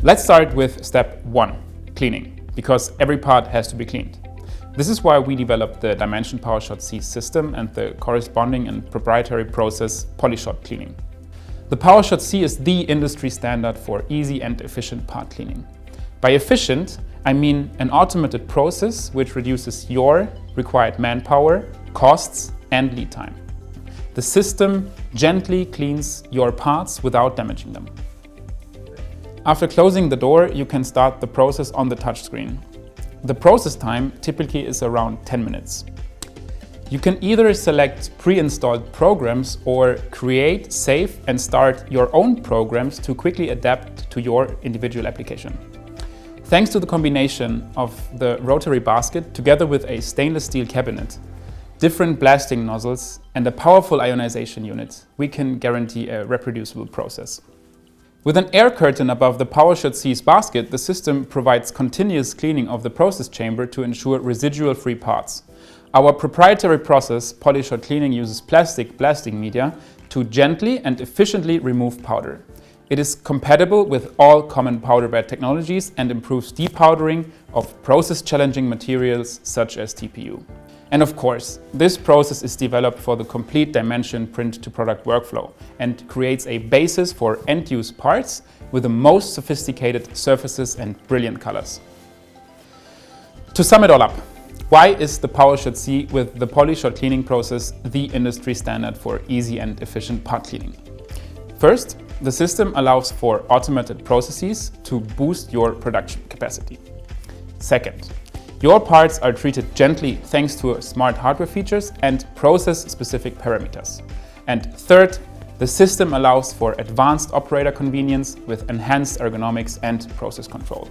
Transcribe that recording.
Let's start with step 1, cleaning, because every part has to be cleaned. This is why we developed the DyeMansion Powershot C system and the corresponding and proprietary process Polyshot cleaning. The Powershot C is the industry standard for easy and efficient part cleaning. By efficient, I mean an automated process which reduces your required manpower, costs, and lead time. The system gently cleans your parts without damaging them. After closing the door, you can start the process on the touchscreen. The process time typically is around 10 minutes. You can either select pre-installed programs or create, save, and start your own programs to quickly adapt to your individual application. Thanks to the combination of the rotary basket together with a stainless steel cabinet, different blasting nozzles, and a powerful ionization unit, we can guarantee a reproducible process. With an air curtain above the Powershot C's basket, the system provides continuous cleaning of the process chamber to ensure residual-free parts. Our proprietary process, Polyshot Cleaning, uses plastic blasting media to gently and efficiently remove powder. It is compatible with all common powder bed technologies and improves depowdering of process-challenging materials such as TPU. And of course, this process is developed for the complete DyeMansion print-to-product workflow and creates a basis for end-use parts with the most sophisticated surfaces and brilliant colors. To sum it all up, why is the Powershot C with the Polyshot cleaning process the industry standard for easy and efficient part cleaning? First, the system allows for automated processes to boost your production capacity. Second, your parts are treated gently thanks to smart hardware features and process-specific parameters. And third, the system allows for advanced operator convenience with enhanced ergonomics and process control.